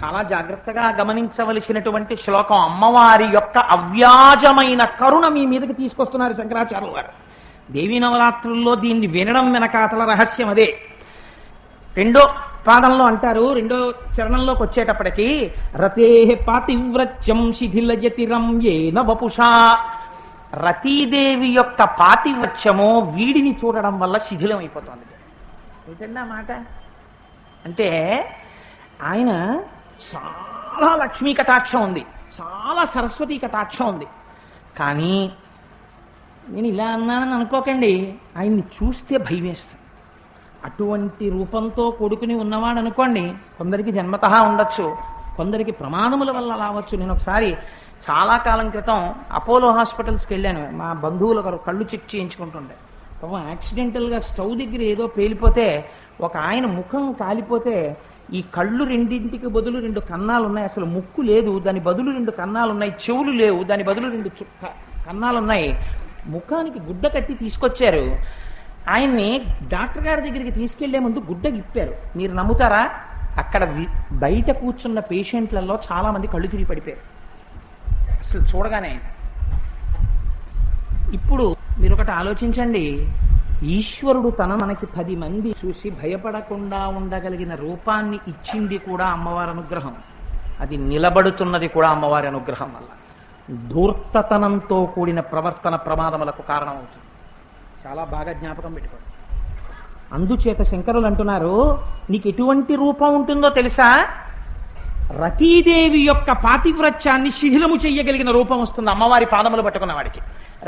చాలా జాగ్రత్తగా గమనించవలసినటువంటి శ్లోకం. అమ్మవారి యొక్క అవ్యాజమైన కరుణ మీ మీదకి తీసుకొస్తున్నారు శంకరాచార్యులు వారు. దేవీ నవరాత్రుల్లో దీన్ని వినడం వెనకాతల రహస్యం అదే. రెండో పాదంలో అంటారు, రెండో చరణంలోకి వచ్చేటప్పటికి రతే పాతివ్రత్యం శిథిలయతిరం ఏన వపుషా. రతీదేవి యొక్క పాతివ్రత్యము వీడిని చూడడం వల్ల శిథిలం అయిపోతుంది. ఏంటండి ఆ మాట అంటే, ఆయన చాలా లక్ష్మీ కటాక్షం ఉంది, చాలా సరస్వతీ కటాక్షం ఉంది. కానీ నేను ఇలా అన్నానని అనుకోకండి, ఆయన్ని చూస్తే భయం వేస్తుంది. అటువంటి రూపంతో కొడుకుని ఉన్నవాడు అనుకోండి, కొందరికి జన్మతః ఉండొచ్చు, కొందరికి ప్రమాదముల వల్ల రావచ్చు. నేను ఒకసారి చాలా కాలం క్రితం అపోలో హాస్పిటల్స్కి వెళ్ళాను. మా బంధువులు ఒకరు కళ్ళు చెక్ చేయించుకుంటుండే. పాపం యాక్సిడెంటల్గా స్టవ్ దగ్గర ఏదో పేలిపోతే ఒక ఆయన ముఖం కాలిపోతే ఈ కళ్ళు రెండింటికి బదులు 2 కన్నాలు ఉన్నాయి, అసలు ముక్కు లేదు, దాని బదులు 2 కన్నాలు ఉన్నాయి, చెవులు లేవు, దాని బదులు 2 కన్నాలు ఉన్నాయి. ముఖానికి గుడ్డ కట్టి తీసుకొచ్చారు. ఆయన్ని డాక్టర్ గారి దగ్గరికి తీసుకెళ్లే ముందు గుడ్డ గిప్పారు. మీరు నమ్ముతారా, అక్కడ బయట కూర్చున్న పేషెంట్లలో చాలా మంది కళ్ళు తిరిగి పడిపోయారు అసలు చూడగానే. ఇప్పుడు మీరు ఒకటి ఆలోచించండి, ఈశ్వరుడు మనకి 10 మంది చూసి భయపడకుండా ఉండగలిగిన రూపాన్ని ఇచ్చింది కూడా అమ్మవారి అనుగ్రహం. అది నిలబడుతున్నది కూడా అమ్మవారి అనుగ్రహం వల్ల. ధూర్తతనంతో కూడిన ప్రవర్తన ప్రమాదములకు కారణమవుతుంది. చాలా బాగా జ్ఞాపకం పెట్టుకోండి. అందుచేత శంకరులు అంటున్నారు, నీకు ఎటువంటి రూపం ఉంటుందో తెలుసా? రతీదేవి యొక్క పాతివ్రత్యాన్ని శిథిలము చెయ్యగలిగిన రూపం వస్తుంది అమ్మవారి పాదములు పట్టుకున్న వాడికి.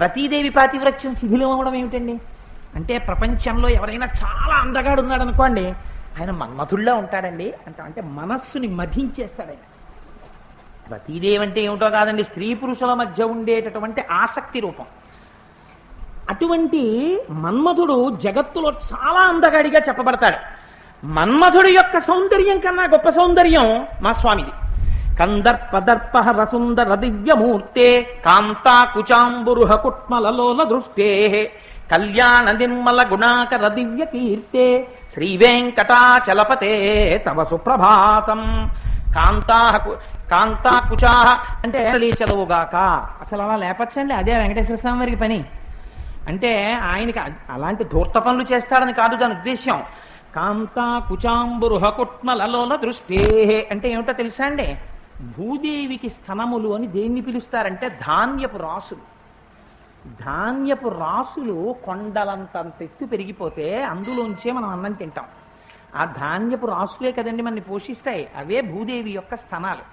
రతీదేవి పాతివ్రత్యం శిథిలం అవడం ఏమిటండి అంటే, ప్రపంచంలో ఎవరైనా చాలా అందగాడు ఉన్నాడు అనుకోండి, ఆయన మన్మథుల్లా ఉంటాడండి అంటే మనస్సుని మధించేస్తాడు ఆయన. రతీదేవి అంటే ఏమిటో కాదండి, స్త్రీ పురుషుల మధ్య ఉండేటటువంటి ఆసక్తి రూపం. అటువంటి మన్మథుడు జగత్తులో చాలా అందగాడిగా చెప్పబడతాడు. మన్మథుడి యొక్క సౌందర్యం కన్నా గొప్ప సౌందర్యం మా స్వామిది. కందర్పదర్ప రసుందర దివ్యమూర్తే కాంతా కుచాంబురుహ కుట్మలలోల దృష్టే కళ్యాణ నిర్మల గుణాకర దివ్య కీర్తే శ్రీ వెంకటాచలపతే తవ సుప్రభాతం. కాంతా కుచా అంటే చలవుగాక. అసలు అలా లేపచ్చండి, అదే వెంకటేశ్వర స్వామి వారికి పని. అంటే ఆయనకి అలాంటి ధూర్త పనులు చేస్తాడని కాదు దాని ఉద్దేశ్యం. కాంతా కుచాంబురుహ కుట్మలలోల దృష్టే అంటే ఏమిటో తెలుసా అండి? భూదేవికి స్తనములు అని దేన్ని పిలుస్తారంటే ధాన్యపు రాసులు. ధాన్యపు రాసులు కొండలంత ఎత్తు పెరిగిపోతే అందులోంచే మనం అన్నం తింటాం. ఆ ధాన్యపు రాసులే కదండి మనని పోషిస్తాయి. అవే భూదేవి యొక్క స్తనాలు.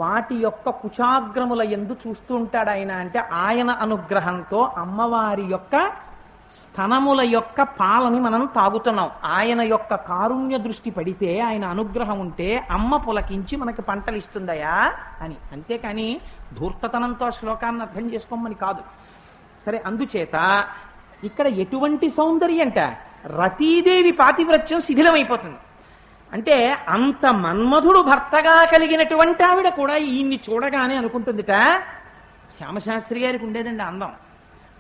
వాటి యొక్క కుచాగ్రముల యందు చూస్తూ ఉంటాడు ఆయన. అంటే ఆయన అనుగ్రహంతో అమ్మవారి యొక్క స్తనముల యొక్క పాలని మనం తాగుతున్నాం. ఆయన యొక్క కారుణ్య దృష్టి పడితే, ఆయన అనుగ్రహం ఉంటే అమ్మ పులకించి మనకి పంటలు ఇస్తుందయా అని. అంతేకాని ధూర్తతనంతో శ్లోకాన్ని అర్థం చేసుకోమని కాదు. సరే, అందుచేత ఇక్కడ ఎటువంటి సౌందర్యంట, రతీదేవి పాతివ్రత్యం శిథిలమైపోతుంది. అంటే అంత మన్మధుడు భర్తగా కలిగినటువంటి ఆవిడ కూడా ఈయన్ని చూడగానే అనుకుంటుందిట, శ్యామశాస్త్రి గారికి ఉండేదండి అందం.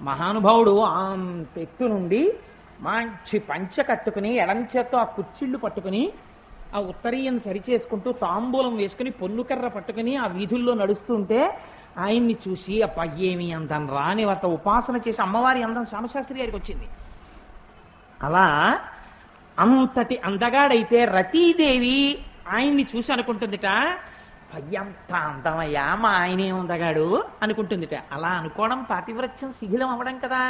మహానుభావుడు అంత ఎత్తు నుండి మంచి పంచ కట్టుకుని ఎడం చేత్తో ఆ కుర్చీళ్లు పట్టుకుని ఆ ఉత్తరీయం సరిచేసుకుంటూ తాంబూలం వేసుకుని పొన్నుకర్ర పట్టుకుని ఆ వీధుల్లో నడుస్తుంటే ఆయన్ని చూసి అప్ప ఏమి అందం రాని వార్త ఉపాసన చేసి అమ్మవారి అందం శ్యామశాస్త్రి గారికి వచ్చింది. అలా అంతటి అందగాడైతే రతీదేవి ఆయన్ని చూసి అనుకుంటుందిట, ఎంత అందమయ్యా మా ఆయనే అందగాడు అనుకుంటుందిట. అలా అనుకోవడం పాతివ్రత్యం శిథిలం అవ్వడం కదా.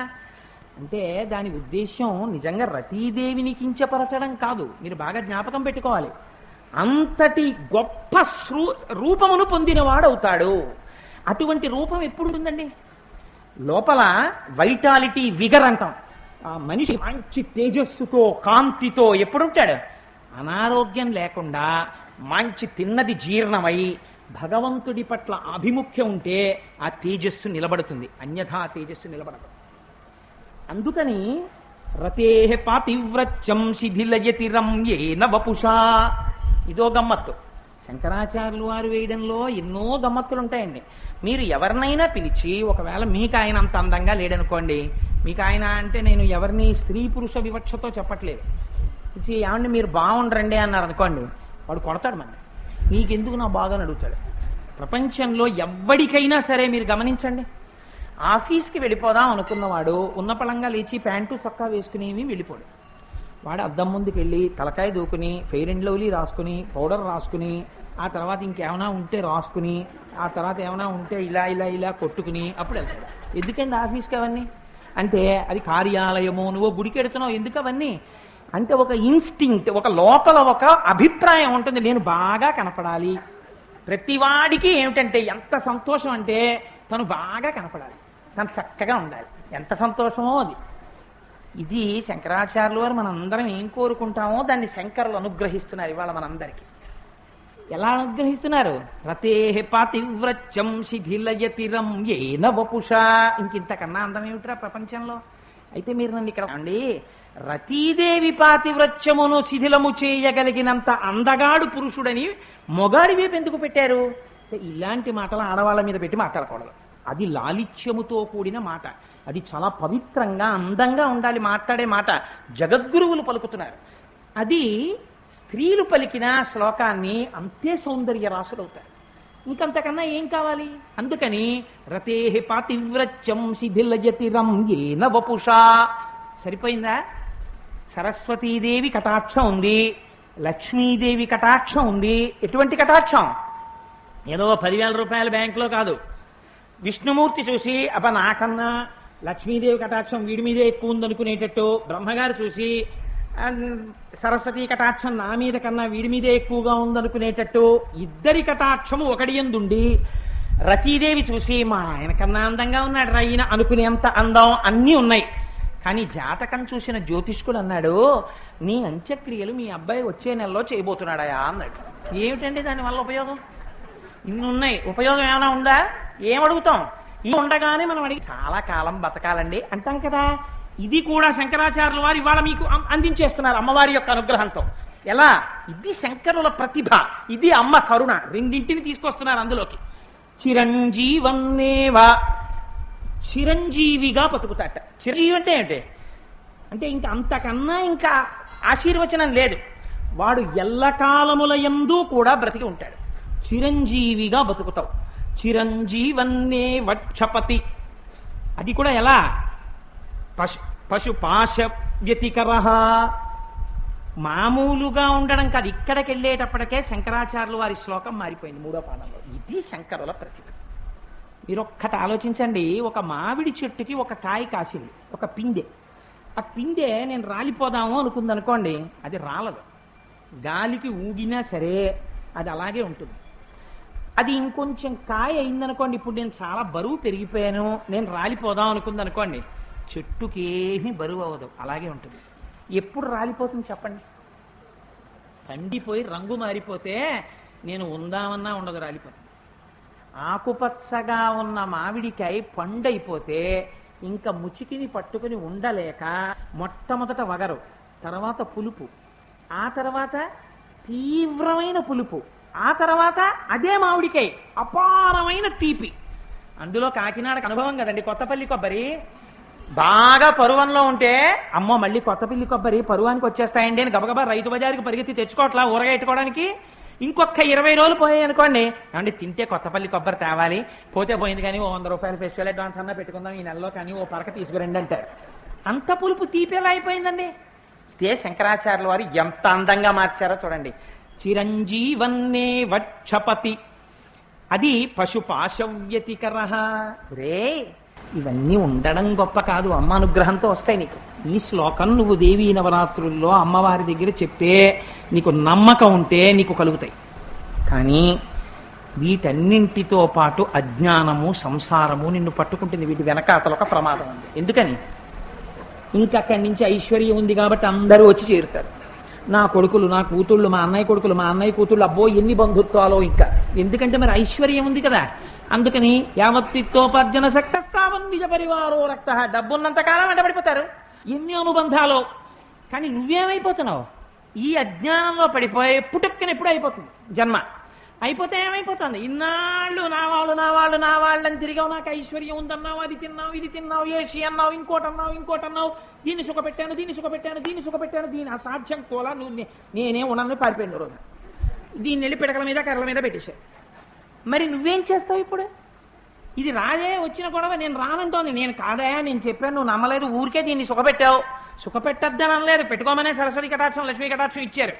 అంటే దాని ఉద్దేశం నిజంగా రతీదేవిని కించపరచడం కాదు. మీరు బాగా జ్ఞాపకం పెట్టుకోవాలి. అంతటి గొప్ప రూపమును పొందినవాడవుతాడు. అటువంటి రూపం ఎప్పుడు ఉంటుందండి? లోపల వైటాలిటీ, విగర్ అంటాం. ఆ మనిషి మంచి తేజస్సుతో కాంతితో ఎప్పుడుంటాడు? అనారోగ్యం లేకుండా మంచి తిన్నది జీర్ణమై భగవంతుడి పట్ల ఆభిముఖ్యం ఉంటే ఆ తేజస్సు నిలబడుతుంది, అన్యథా తేజస్సు నిలబడదు. అందుకని రతే పాతివ్రత్యం శిథిలయతిరం ఏన వపుషా. ఇదో గమ్మత్తు. శంకరాచార్యులు వారు వేయడంలో ఎన్నో గమ్మత్తులు ఉంటాయండి. మీరు ఎవరినైనా పిలిచి, ఒకవేళ మీకు ఆయన అంత అందంగా లేడనుకోండి, మీకు ఆయన అంటే నేను ఎవరిని స్త్రీ పురుష వివక్షతో చెప్పట్లేదు, ఏమండి మీరు బాగుండరండి అన్నారు అనుకోండి, వాడు కొడతాడు మన. నీకెందుకు నా బాధని అడుగుతాడు. ప్రపంచంలో ఎవ్వడికైనా సరే మీరు గమనించండి, ఆఫీస్కి వెళ్ళిపోదాం అనుకున్నవాడు ఉన్న పళంగా లేచి ప్యాంటు చొక్కా వేసుకుని వెళ్ళిపోడు. వాడు అద్దం ముందుకు వెళ్ళి తలకాయ దూకుని ఫెయిర్ అండ్ లవ్లీ రాసుకుని పౌడర్ రాసుకుని ఆ తర్వాత ఇంకేమైనా ఉంటే రాసుకుని ఆ తర్వాత ఏమైనా ఉంటే ఇలా ఇలా ఇలా కొట్టుకుని అప్పుడు వెళ్తాడు. ఎందుకండి ఆఫీస్కి అవన్నీ అంటే అది కార్యాలయము, నువ్వు గుడికి వెడుతున్నావు ఎందుకు అవన్నీ అంటే ఒక ఇన్స్టింక్ట్, ఒక లోపల ఒక అభిప్రాయం ఉంటుంది, నేను బాగా కనపడాలి. ప్రతివాడికి ఏమిటంటే ఎంత సంతోషం అంటే తను బాగా కనపడాలి, తను చక్కగా ఉండాలి, ఎంత సంతోషమో అది. ఇది శంకరాచార్యుల వారు మనందరం ఏం కోరుకుంటామో దాన్ని శంకరులు అనుగ్రహిస్తున్నారు ఇవాళ మనందరికీ. ఎలా అనుగ్రహిస్తున్నారు? రతేహ పాతివ్రత్యం శిథిలయతిరం ఏన వపుష. ఇంకింతకన్నా అందం ఏమిట్రా ప్రపంచంలో? అయితే మీరు నన్ను ఇక్కడ అండి, రతీదేవి పాతివ్రత్యమును శిథిలము చేయగలిగినంత అందగాడు పురుషుడని మొగాడి వైపు ఎందుకు పెట్టారు? ఇలాంటి మాటలు ఆడవాళ్ళ మీద పెట్టి మాట్లాడకూడదు. అది లాలిత్యముతో కూడిన మాట, అది చాలా పవిత్రంగా అందంగా ఉండాలి మాట్లాడే మాట. జగద్గురువులు పలుకుతున్నారు. అది స్త్రీలు పలికిన శ్లోకాన్ని అంతే సౌందర్య రాసులవుతారు. ఇంకంతకన్నా ఏం కావాలి? అందుకని రతేహ పాతివ్రత్యం శిథిలయతిరం ఏన వపుషా. సరిపోయిందా? సరస్వతీదేవి కటాక్షం ఉంది, లక్ష్మీదేవి కటాక్షం ఉంది. ఎటువంటి కటాక్షం? ఏదో 10,000 రూపాయల బ్యాంకులో కాదు. విష్ణుమూర్తి చూసి అబ్బ నాకన్నా లక్ష్మీదేవి కటాక్షం వీడి మీదే ఎక్కువ ఉందనుకునేటట్టు, బ్రహ్మగారు చూసి సరస్వతీ కటాక్షం నా మీద కన్నా వీడి మీదే ఎక్కువగా ఉందనుకునేటట్టు, ఇద్దరి కటాక్షము ఒకడి యందుండి రతీదేవి చూసి మా ఆయన కన్నా అందంగా ఉన్నాడు రాయిన అనుకునేంత అందం అన్నీ ఉన్నాయి. కానీ జాతకం చూసిన జ్యోతిష్కుడు అన్నాడు, నీ అంత్యక్రియలు మీ అబ్బాయి వచ్చే నెలలో చేయబోతున్నాడయా అన్నాడు. ఏమిటండి దానివల్ల ఉపయోగం? ఇన్ని ఉన్నాయి, ఉపయోగం ఏమైనా ఉందా? ఏమడుగుతాం? ఇవి ఉండగానే మనం అడిగి చాలా కాలం బతకాలండి అంటాం కదా. ఇది కూడా శంకరాచార్యుల వారు ఇవాళ మీకు అందించేస్తున్నారు అమ్మవారి యొక్క అనుగ్రహంతో. ఎలా? ఇది శంకరుల ప్రతిభ, ఇది అమ్మ కరుణ, రెండింటిని తీసుకొస్తున్నారు అందులోకి. చిరంజీవన్నేవ, చిరంజీవిగా బతుకుతాట. చిరంజీవి అంటే ఏంటి అంటే ఇంకా అంతకన్నా ఇంకా ఆశీర్వచనం లేదు. వాడు ఎల్లకాలముల యందు కూడా బ్రతికి ఉంటాడు. చిరంజీవిగా బతుకుతావు. చిరంజీవన్నే వక్షపతి. అది కూడా ఎలా? పశుపాశ వ్యతికర. మామూలుగా ఉండడం కాదు, ఇక్కడికి వెళ్ళేటప్పటికే శంకరాచార్యుల వారి శ్లోకం మారిపోయింది 3వ పాదంలో. ఇది శంకరుల ప్రతిభ. మీరు ఒక్కటి ఆలోచించండి, ఒక మామిడి చెట్టుకి ఒక కాయ కాసింది, ఒక పిందె. ఆ పిందె నేను రాలిపోదాము అనుకుంది అనుకోండి, అది రాలదు. గాలికి ఊగినా సరే అది అలాగే ఉంటుంది. అది ఇంకొంచెం కాయ అయిందనుకోండి, ఇప్పుడు నేను చాలా బరువు పెరిగిపోయాను నేను రాలిపోదాం అనుకుంది అనుకోండి, చెట్టుకి ఏమీ బరువు అవ్వదు, అలాగే ఉంటుంది. ఎప్పుడు రాలిపోతుంది చెప్పండి? పండిపోయి రంగు మారిపోతే నేను ఉందామన్నా ఉండదు, రాలిపోతుంది. ఆకుపచ్చగా ఉన్న మామిడికాయ పండైపోతే ఇంకా ముచికిని పట్టుకుని ఉండలేక మొట్టమొదట వగరు, తర్వాత పులుపు, ఆ తర్వాత తీవ్రమైన పులుపు, ఆ తర్వాత అదే మామిడికాయ అపారమైన తీపి. అందులో కాకినాడకు అనుభవం కదండి, కొత్తపల్లి కొబ్బరి బాగా పరువంలో ఉంటే అమ్మో మళ్ళీ కొత్తపల్లి కొబ్బరి పరువానికి వచ్చేస్తాయండి అని గబగబా రైతు బజారుకి పరిగెత్తి తెచ్చుకోవట్లా ఊరగా ఎట్టుకోవడానికి. ఇంకొక 20 రోజులు పోయాయి అనుకోండి, ఏమంటే తింటే కొత్తపల్లి కొబ్బరి తేవాలి, పోతే పోయింది కానీ 100 రూపాయలు ఫెస్టివల్ అడ్వాన్స్ అన్నా పెట్టుకుందాం ఈ నెలలో, కానీ ఓ పరక తీసుకురండి అంటారు. అంత పులుపు తీపేలా అయిపోయిందండి. ఇదే శంకరాచార్యుల వారు ఎంత అందంగా మార్చారో చూడండి. చిరంజీవన్నే వక్షపతి, అది పశుపాశవ్యతికర. రే ఇవన్నీ ఉండడం గొప్ప కాదు, అమ్మ అనుగ్రహంతో వస్తాయి నీకు. ఈ శ్లోకం నువ్వు దేవీ నవరాత్రుల్లో అమ్మవారి దగ్గర చెప్తే నీకు నమ్మకం ఉంటే నీకు కలుగుతాయి. కానీ వీటన్నింటితో పాటు అజ్ఞానము సంసారము నిన్ను పట్టుకుంటుంది. వీటి వెనకాతల ఒక ప్రమాదం ఉంది. ఎందుకని? ఇంకక్కడి నుంచి ఐశ్వర్యం ఉంది కాబట్టి అందరూ వచ్చి చేరుతారు. నా కొడుకులు, నా కూతుళ్ళు, మా అన్నయ్య కొడుకులు, మా అన్నయ్య కూతుళ్ళు, అబ్బో ఎన్ని బంధుత్వాలో ఇంకా. ఎందుకంటే మరి ఐశ్వర్యం ఉంది కదా. అందుకని యావత్తిత్వోపార్జన శక్తస్తావం నిజ పరివారో రక్త. డబ్బున్నంత కాలం వెంట పడిపోతారు, ఎన్ని అనుబంధాలు. కానీ నువ్వేమైపోతున్నావు? ఈ అజ్ఞానంలో పడిపోయి పుట్టుక్కని ఎప్పుడు అయిపోతుంది జన్మ. అయిపోతే ఏమైపోతుంది? ఇన్నాళ్ళు నా వాళ్ళు నా వాళ్ళు నా వాళ్ళని తిరిగావు, నాకు ఐశ్వర్యం ఉందన్నావు, అది తిన్నావు, ఇది తిన్నావు, ఏసి అన్నావు, ఇంకోటన్నావు, దీన్ని సుఖపెట్టాను, దీన్ని సుఖపెట్టాను, దీన్ని సుఖపెట్టాను, దీని అసాధ్యం కోలా నువ్వు నేనే ఉన్నాను పారిపోయింది రోజు. దీన్ని వెళ్ళి పిడకల మీద కర్రల మీద పెట్టేశారు. మరి నువ్వేం చేస్తావు ఇప్పుడు? ఇది రాజే వచ్చిన గొడవ, నేను రానంటోంది. నేను కాదయా, నేను చెప్పాను, నువ్వు నమ్మలేదు, ఊరికే దీన్ని సుఖపెట్టావు. సుఖపెట్టద్దని అనలేదు, పెట్టుకోమనే సరస్వతి కటాక్షం లక్ష్మీ కటాక్షం ఇచ్చారు.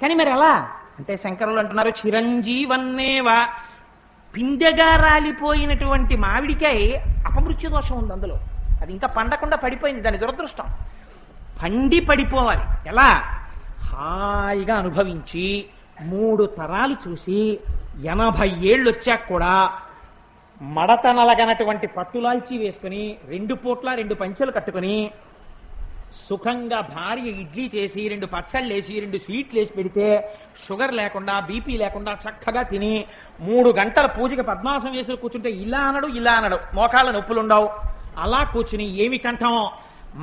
కానీ మరి ఎలా అంటే శంకరులు అంటున్నారు, చిరంజీవన్నేవా, పిండెగా రాలిపోయినటువంటి మామిడికాయ అపమృత్యు దోషం ఉంది అందులో. అది ఇంకా పండకుండా పడిపోయింది, దాని దురదృష్టం. పండి పడిపోవాలి. ఎలా? హాయిగా అనుభవించి 3 తరాలు చూసి 80 ఏళ్ళు వచ్చాక కూడా మడతనలగనటువంటి పట్టులాల్చి వేసుకుని 2 పూట్ల 2 పంచెలు కట్టుకుని సుఖంగా భార్య ఇడ్లీ చేసి 2 పచ్చళ్ళు వేసి 2 స్వీట్లు వేసి పెడితే షుగర్ లేకుండా బీపీ లేకుండా చక్కగా తిని 3 గంటల పూజకి పద్మాసనం వేసి కూర్చుంటే ఇలా అనడు, మోకాళ్ళ నొప్పులుండవు. అలా కూర్చుని ఏమి కంఠం,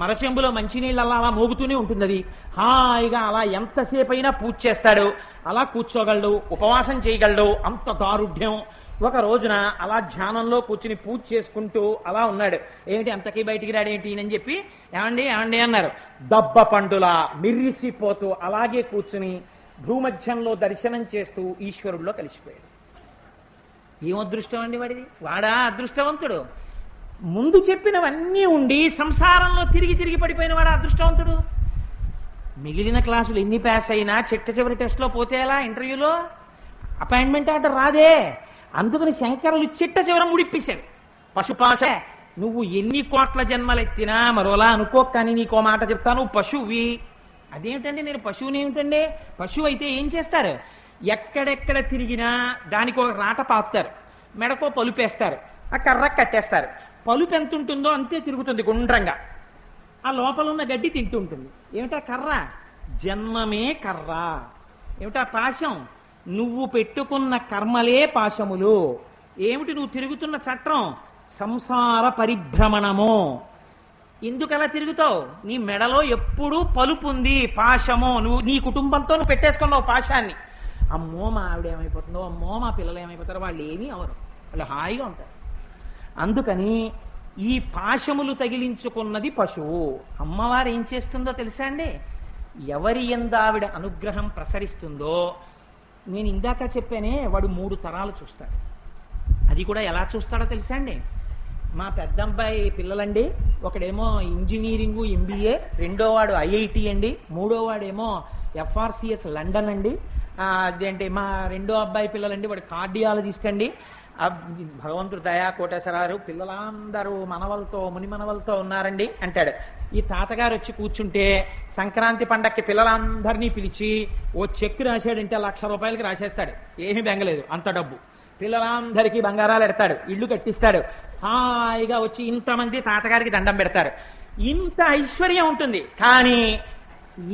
మరచెంబులో మంచినీళ్ళు అలా మోగుతూనే ఉంటుంది. అది హాయిగా అలా ఎంతసేపు అయినా పూజ చేస్తాడు, అలా కూర్చోగలడు, ఉపవాసం చేయగలడు. అంత దారుఢ్యం. ఒక రోజున అలా ధ్యానంలో కూర్చుని పూజ చేసుకుంటూ అలా ఉన్నాడు. ఏమిటి అంతకీ బయటికి రాడేంటి అని చెప్పి ఏమండి అన్నారు. దబ్బ పండులా మిర్రిసిపోతూ అలాగే కూర్చుని భూమధ్యంలో దర్శనం చేస్తూ ఈశ్వరుడిలో కలిసిపోయాడు. ఏం అదృష్టం అండి వాడిది? వాడా అదృష్టవంతుడు? ముందు చెప్పినవన్నీ ఉండి సంసారంలో తిరిగి పడిపోయిన వాడు అదృష్టవంతుడు. మిగిలిన క్లాసులు ఎన్ని పాస్ అయినా చిట్ట చివరి టెస్ట్లో పోతే ఎలా? ఇంటర్వ్యూలో అపాయింట్మెంట్ ఆర్డర్ రాదే. అందుకని శంకరులు చిట్ట చివర ముడిప్పేశారు. పశుపాశ, నువ్వు ఎన్ని కోట్ల జన్మలెత్తినా మరోలా అనుకో, కానీ నీకో మాట చెప్తాను, పశువి. అదేమిటండి, నేను పశువుని ఏమిటండి? పశువు అయితే ఏం చేస్తారు? ఎక్కడెక్కడ తిరిగినా దానికి ఒక రాట పాపుతారు, మెడకో పలుపేస్తారు, ఆ కర్ర కట్టేస్తారు. పలుపు ఎంత ఉంటుందో అంతే తిరుగుతుంది గుండ్రంగా. ఆ లోపల ఉన్న గడ్డి తింటూ ఉంటుంది. ఏమిటా కర్ర? జన్మమే కర్ర. ఏమిటా పాశం? నువ్వు పెట్టుకున్న కర్మలే పాశములు. ఏమిటి నువ్వు తిరుగుతున్న చట్రం? సంసార పరిభ్రమణము. ఎందుకు అలా తిరుగుతావు? నీ మెడలో ఎప్పుడూ పలుపు ఉంది, పాశము. నువ్వు నీ కుటుంబంతో నువ్వు పెట్టేసుకున్నావు పాశాన్ని. అమ్మో మా ఆవిడ ఏమైపోతుందో, అమ్మో మా పిల్లలు ఏమైపోతారో, వాళ్ళు ఏమీ అవరు, వాళ్ళు హాయిగా ఉంటారు. అందుకని ఈ పాశములు తగిలించుకున్నది పశువు. అమ్మవారు ఏం చేస్తుందో తెలుసా అండి? ఎవరి యందు ఆవిడ అనుగ్రహం ప్రసరిస్తుందో, నేను ఇందాక చెప్పానే, వాడు 3 తరాలు చూస్తాడు. అది కూడా ఎలా చూస్తాడో తెలుసా అండి? మా పెద్దబ్బాయి పిల్లలండి, ఒకడేమో ఇంజనీరింగు MBA, రెండో వాడు IIT అండి, మూడో వాడేమో FRCS లండన్ అండి. అదేంటి మా రెండో అబ్బాయి పిల్లలండి, వాడు కార్డియాలజిస్ట్ అండి. భగవంతుడు దయా కోటేశ్వరారు పిల్లలందరూ మనవలతో మునిమనవలతో ఉన్నారండి అంటాడు. ఈ తాతగారు వచ్చి కూర్చుంటే సంక్రాంతి పండక్కి పిల్లలందరినీ పిలిచి ఓ చెక్ రాశాడంటే 1,00,000 రూపాయలకి రాసేస్తాడు. ఏమీ బెంగలేదు, అంత డబ్బు. పిల్లలందరికీ బంగారాలు ఎడతాడు, ఇళ్ళు కట్టిస్తాడు. హాయిగా వచ్చి ఇంతమంది తాతగారికి దండం పెడతారు. ఇంత ఐశ్వర్యం ఉంటుంది. కానీ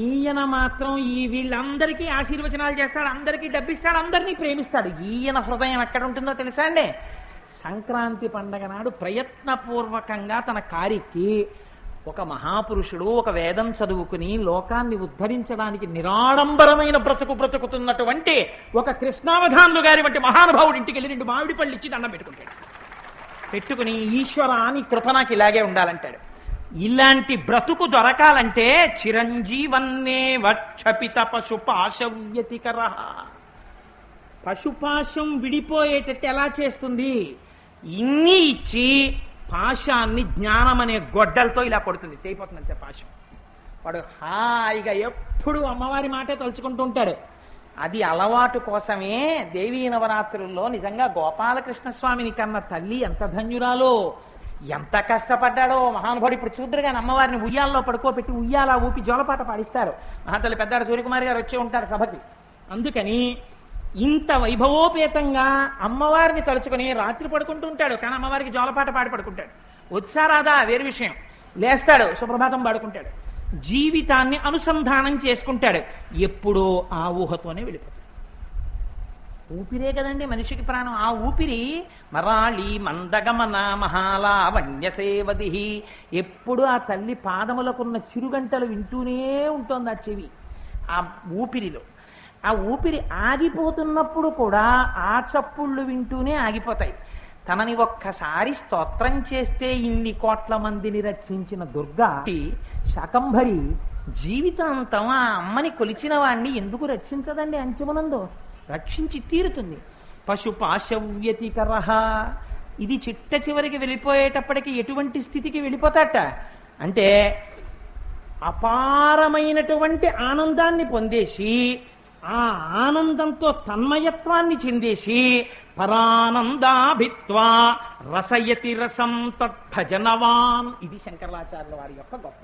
ఈయన మాత్రం వీళ్ళందరికీ ఆశీర్వచనాలు చేస్తాడు, అందరికీ డబ్బిస్తాడు, అందరినీ ప్రేమిస్తాడు. ఈయన హృదయం ఎక్కడ ఉంటుందో తెలుసా అండి? సంక్రాంతి పండగ నాడు ప్రయత్నపూర్వకంగా తన కారికి ఒక మహాపురుషుడు ఒక వేదం చదువుకుని లోకాన్ని ఉద్ధరించడానికి నిరాడంబరమైన బ్రతుకుతున్నటువంటి ఒక కృష్ణావధానులు గారి వంటి మహానుభావుడి ఇంటికి వెళ్ళి 2 మామిడి పళ్ళు ఇచ్చి దండం పెట్టుకుని ఈశ్వర నీ కృప నాకు ఇలాగే ఉండాలంటాడు. ఇలాంటి బ్రతుకు దొరకాలంటే చిరంజీవన్నే వక్షపిత పశుపాశవ్యతికర. పశుపాశం విడిపోయేటట్టు ఎలా చేస్తుంది? ఇన్ని ఇచ్చి పాశాన్ని జ్ఞానం అనే గొడ్డలతో ఇలా కొడుతుంది, చేయిపోతుంది అంతే పాశం. వాడు హాయిగా ఎప్పుడు అమ్మవారి మాటే తలుచుకుంటూ ఉంటాడు. అది అలవాటు కోసమే దేవీ నవరాత్రుల్లో నిజంగా గోపాలకృష్ణ స్వామిని కన్న తల్లి ఎంత ధన్యురాలో, ఎంత కష్టపడ్డాడో మహానుభావుడు. ఇప్పుడు చూద్దరుగాని అమ్మవారిని ఉయ్యాల్లో పడుకోబెట్టి ఉయ్యాల ఊపి జోలపాట పాడిస్తారు. మహాతల్లి పెద్దాడు సూర్యకుమారి గారు వచ్చి ఉంటారు సభకి. అందుకని ఇంత వైభవోపేతంగా అమ్మవారిని తలుచుకుని రాత్రి పడుకుంటూ ఉంటాడు. కానీ అమ్మవారికి జోలపాట పాడి పడుకుంటాడు. వచ్చారాదా వేరు విషయం. లేస్తాడు, సుప్రభాతం పాడుకుంటాడు. జీవితాన్ని అనుసంధానం చేసుకుంటాడు. ఎప్పుడో ఆ ఊహతోనే వెళ్ళిపోతాడు. ఊపిరే కదండి మనిషికి ప్రాణం. ఆ ఊపిరి మరాళి మందగమన మహాలావణ్య సేవది. ఎప్పుడు ఆ తల్లి పాదములకున్న చిరుగంటలు వింటూనే ఉంటుంది ఆ చెవి, ఆ ఊపిరిలో. ఆ ఊపిరి ఆగిపోతున్నప్పుడు కూడా ఆ చప్పుళ్ళు వింటూనే ఆగిపోతాయి. తనని ఒక్కసారి స్తోత్రం చేస్తే 1,000,000 కోట్ల మందిని రక్షించిన దుర్గా శాకంభరి జీవితాంతం ఆ అమ్మని కొలిచిన వాణ్ణి ఎందుకు రక్షించదండి? అంచుమనందు రక్షించి తీరుతుంది. పశుపాశవ్యతికర, ఇది చిట్ట చివరికి వెళ్ళిపోయేటప్పటికి ఎటువంటి స్థితికి వెళ్ళిపోతాట అంటే అపారమైనటువంటి ఆనందాన్ని పొందేసి ఆ ఆనందంతో తన్మయత్వాన్ని చెందేసి పరానందాభిత్వా రసయతి రసం తద్భజనవాన్. ఇది శంకరాచార్యుల వారి యొక్క గొప్ప.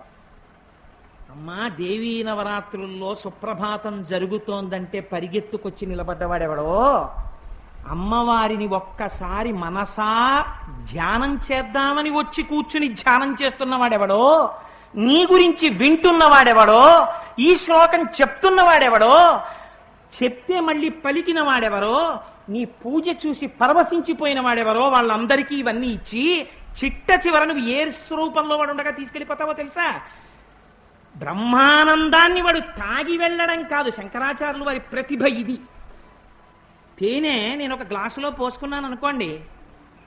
అమ్మా, దేవీ నవరాత్రుల్లో సుప్రభాతం జరుగుతోందంటే పరిగెత్తుకొచ్చి నిలబడ్డవాడెవడో, అమ్మవారిని ఒక్కసారి మనసా ధ్యానం చేద్దామని వచ్చి కూర్చుని ధ్యానం చేస్తున్నవాడెవడో, నీ గురించి వింటున్నవాడెవడో, ఈ శ్లోకం చెప్తున్నవాడెవడో, చెప్తే మళ్ళీ పలికిన వాడెవరో, నీ పూజ చూసి పరవశించిపోయిన వాడెవరో, వాళ్ళందరికీ ఇవన్నీ ఇచ్చి చిట్ట చివర నువ్వు ఏ స్వరూపంలో వాడు ఉండగా తీసుకెళ్ళిపోతావో తెలుసా? బ్రహ్మానందాన్ని వాడు తాగి వెళ్ళడం కాదు. శంకరాచార్యులు వారి ప్రతిభ ఇది. తేనె నేను ఒక గ్లాసులో పోసుకున్నాను అనుకోండి,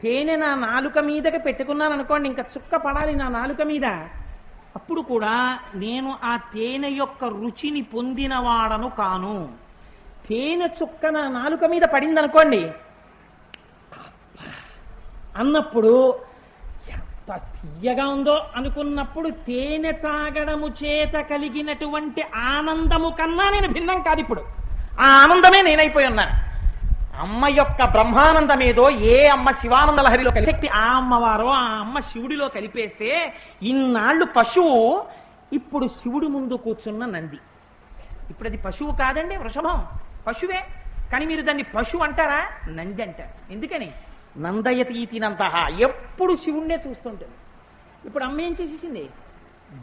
తేనె నా నాలుక మీదకి పెట్టుకున్నాను అనుకోండి, ఇంకా చుక్క పడాలి నా నాలుక మీద, అప్పుడు కూడా నేను ఆ తేనె యొక్క రుచిని పొందినవాడను కాను. తేనె చుక్క నా నాలుక మీద పడింది అనుకోండి, అన్నప్పుడు ఎంత తీయగా ఉందో అనుకున్నప్పుడు తేనె తాగడము చేత కలిగినటువంటి ఆనందము కన్నా నేను భిన్నం కాదు. ఇప్పుడు ఆ ఆనందమే నేనైపోయి ఉన్నాను. అమ్మ యొక్క బ్రహ్మానందం ఏదో ఏ అమ్మ శివానంద లహరిలో కలిసి ఆ అమ్మవారో ఆ అమ్మ శివుడిలో కలిపేస్తే ఇన్నాళ్ళు పశువు, ఇప్పుడు శివుడి ముందు కూర్చున్న నంది. ఇప్పుడు అది పశువు కాదండి, వృషభం పశువే, కానీ మీరు దాన్ని పశువు అంటారా? నంది అంటారు. ఎందుకని? నందయతీతినంత ఎప్పుడు శివుణ్ణే చూస్తుంటుంది. ఇప్పుడు అమ్మ ఏం చేసేసింది?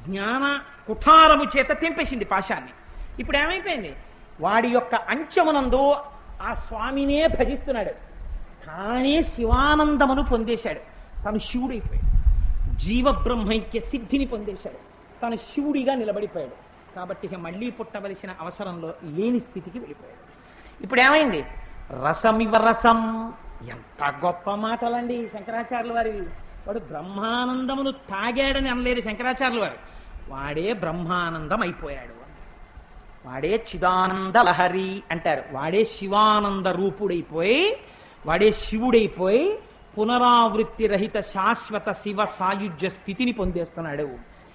జ్ఞాన కుఠారము చేత తెంపేసింది పాశాన్ని. ఇప్పుడు ఏమైపోయింది? వాడి యొక్క అంచమునందు ఆ స్వామినే భజిస్తున్నాడు, కానీ శివానందమును పొందేశాడు. తను శివుడైపోయాడు. జీవబ్రహ్మైక్య సిద్ధిని పొందేశాడు. తను శివుడిగా నిలబడిపోయాడు. కాబట్టి ఇక మళ్ళీ పుట్టవలసిన అవసరంలో లేని స్థితికి వెళ్ళిపోయాడు. ఇప్పుడు ఏమైంది? రసమివ రసం. ఎంత గొప్ప మాటలండి శంకరాచార్యుల వారి. వాడు బ్రహ్మానందమును తాగాడని అనలేరు శంకరాచార్యుల వారు. వాడే బ్రహ్మానందం అయిపోయాడు, వాడే చిదానంద లహరి అంటారు. వాడే శివానంద రూపుడైపోయి, వాడే శివుడైపోయి పునరావృత్తి రహిత శాశ్వత శివ సాయుధ్య స్థితిని పొందేస్తున్నాడు.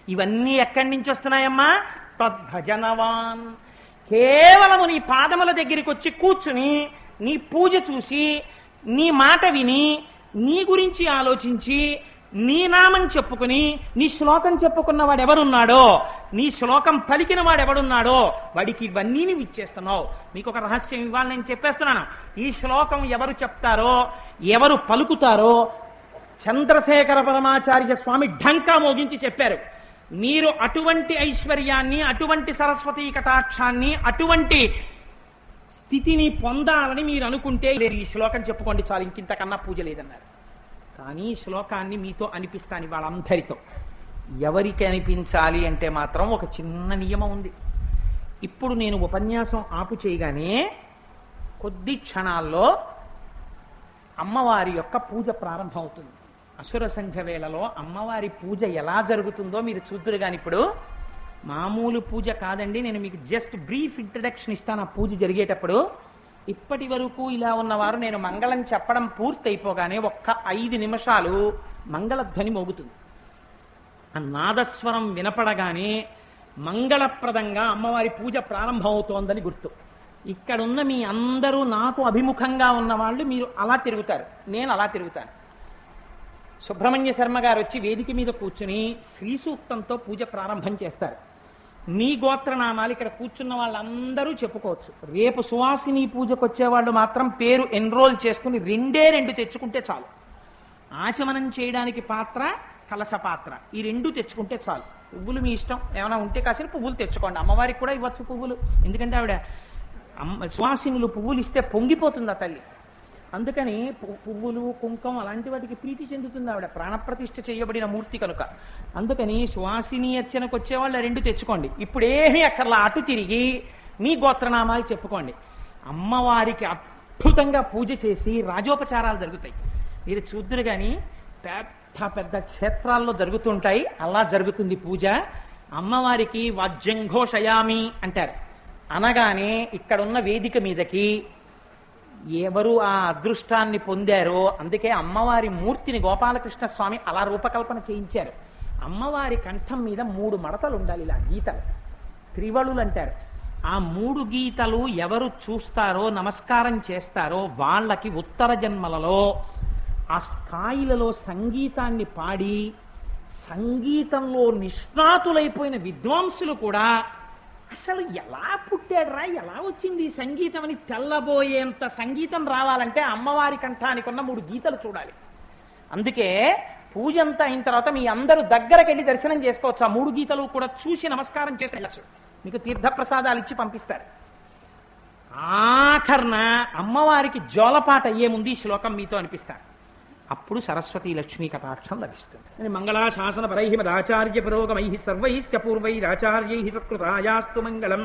ఇవన్నీ ఎక్కడి నుంచి వస్తున్నాయమ్మా? తద్భజనవాన్. కేవలము నీ పాదముల దగ్గరికి వచ్చి కూర్చుని నీ పూజ చూసి నీ మాట విని నీ గురించి ఆలోచించి నీ నామం చెప్పుకుని నీ శ్లోకం చెప్పుకున్న వాడు ఎవరున్నాడో, నీ శ్లోకం పలికిన వాడు ఎవడున్నాడో వాడికి ఇవన్నీ నువ్వు ఇచ్చేస్తున్నావు. మీకు ఒక రహస్యం ఇవ్వాలి, నేను చెప్పేస్తున్నాను. ఈ శ్లోకం ఎవరు చెప్తారో, ఎవరు పలుకుతారో చంద్రశేఖర పరమాచార్య స్వామి ఢంకా మోగించి చెప్పారు. మీరు అటువంటి ఐశ్వర్యాన్ని, అటువంటి సరస్వతీ కటాక్షాన్ని, అటువంటి స్థితిని పొందాలని మీరు అనుకుంటే ఈ శ్లోకం చెప్పుకోండి చాలు, ఇంకింతకన్నా పూజ లేదన్నారు. కానీ ఈ శ్లోకాన్ని మీతో అనిపిస్తాను వాళ్ళందరితో. ఎవరికి అనిపించాలి అంటే మాత్రం ఒక చిన్న నియమం ఉంది. ఇప్పుడు నేను ఉపన్యాసం ఆపు చేయగానే కొద్ది క్షణాల్లో అమ్మవారి యొక్క పూజ ప్రారంభం అవుతుంది. అసుర సంధ్య వేళలో అమ్మవారి పూజ ఎలా జరుగుతుందో మీరు చూద్దురు. కానీ ఇప్పుడు మామూలు పూజ కాదండి. నేను మీకు జస్ట్ బ్రీఫ్ ఇంట్రడక్షన్ ఇస్తాను. ఆ పూజ జరిగేటప్పుడు ఇప్పటి వరకు ఇలా ఉన్నవారు నేను మంగళం చెప్పడం పూర్తి అయిపోగానే ఒక్క 5 నిమిషాలు మంగళధ్వని మోగుతుంది. ఆ నాదస్వరం వినపడగానే మంగళప్రదంగా అమ్మవారి పూజ ప్రారంభం అవుతోందని గుర్తు. ఇక్కడున్న మీ అందరూ నాకు అభిముఖంగా ఉన్న వాళ్ళు మీరు అలా తిరుగుతారు, నేను అలా తిరుగుతాను. సుబ్రహ్మణ్య శర్మ గారు వచ్చి వేదిక మీద కూర్చుని శ్రీ సూక్తంతో పూజ ప్రారంభం చేస్తారు. మీ గోత్రనామాలు ఇక్కడ కూర్చున్న వాళ్ళందరూ చెప్పుకోవచ్చు. రేపు సువాసిని పూజకు వచ్చేవాళ్ళు మాత్రం పేరు ఎన్రోల్ చేసుకుని 2 తెచ్చుకుంటే చాలు. ఆచమనం చేయడానికి పాత్ర, కలశ పాత్ర, ఈ 2 తెచ్చుకుంటే చాలు. పువ్వులు మీ ఇష్టం, ఏమైనా ఉంటే కాసిన పువ్వులు తెచ్చుకోండి. అమ్మవారికి కూడా ఇవ్వచ్చు పువ్వులు, ఎందుకంటే ఆవిడ సువాసినులు పువ్వులు ఇస్తే పొంగిపోతుంది ఆ తల్లి. అందుకని పువ్వులు, కుంకం అలాంటి వాటికి ప్రీతి చెందుతుంది ఆవిడ, ప్రాణప్రతిష్ఠ చేయబడిన మూర్తి కనుక. అందుకని సువాసిని అర్చనకు వచ్చేవాళ్ళు 2 తెచ్చుకోండి. ఇప్పుడేమీ అక్కర్లా, అటు తిరిగి మీ గోత్రనామాలు చెప్పుకోండి. అమ్మవారికి అద్భుతంగా పూజ చేసి రాజోపచారాలు జరుగుతాయి. మీరు చూద్దరు కానీ పెద్ద పెద్ద క్షేత్రాల్లో జరుగుతుంటాయి, అలా జరుగుతుంది పూజ. అమ్మవారికి వాజ్యంఘోషయామి అంటారు. అనగానే ఇక్కడున్న వేదిక మీదకి ఎవరు ఆ అదృష్టాన్ని పొందారో అందుకే అమ్మవారి మూర్తిని గోపాలకృష్ణ స్వామి అలా రూపకల్పన చేయించారు. అమ్మవారి కంఠం మీద 3 మడతలు ఉండాలి, ఇలా గీతలు, త్రివళులు అంటారు. ఆ 3 గీతలు ఎవరు చూస్తారో నమస్కారం చేస్తారో వాళ్ళకి ఉత్తర జన్మలలో ఆ స్థాయిలలో సంగీతాన్ని పాడి సంగీతంలో నిష్ణాతులైపోయిన విద్వాంసులు కూడా అసలు ఎలా పుట్టాడురా, ఎలా వచ్చింది ఈ సంగీతం అని తెల్లబోయేంత సంగీతం రావాలంటే అమ్మవారి కంఠానికి ఉన్న 3 గీతలు చూడాలి. అందుకే పూజ అంతా అయిన తర్వాత మీ అందరూ దగ్గరకు వెళ్ళి దర్శనం చేసుకోవచ్చు. ఆ 3 గీతలు కూడా చూసి నమస్కారం చేసి వెళ్ళచ్చు. మీకు తీర్థప్రసాదాలు ఇచ్చి పంపిస్తారు. ఆఖర్న అమ్మవారికి జోలపాట అయ్యే ముందు ఈ శ్లోకం మీతో అనిపిస్తారు. అప్పుడు సరస్వతీ లక్ష్మీ కటాక్షం లభిస్తుంది. మంగళాశాసన పరై మదాచార్య పురోగమై సర్వైశ్చ పూర్వైరాచార్యై సత్కృతాయాస్తు మంగళం.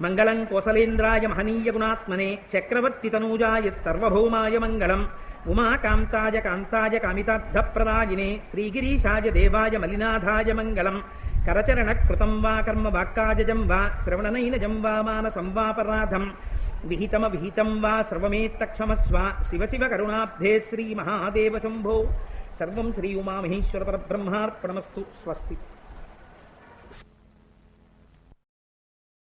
మంగళం కోసలేంద్రాయ మహనీయ గుణాత్మనే చక్రవర్తి తనూజాయ సర్వభౌమాయ మంగళం. ఉమాకాంతాయ కాంతాయ కామితార్థప్రదాయినే శ్రీగిరీశాయ దేవాయ మలినాథాయ మంగళం. కరచరణ కృతం వా కర్మ వాక్కాజం వా శ్రవణనైనజం వా మానసం వాపరాధం విహితమ విహితం వా సర్వమేత్తక్షమస్వ. శివ శివ కరుణాబ్ధే శ్రీ మహాదేవ శంభో. సర్వం శ్రీ ఉమామహేశ్వర పరబ్రహ్మార్పణమస్తు. స్వస్తి.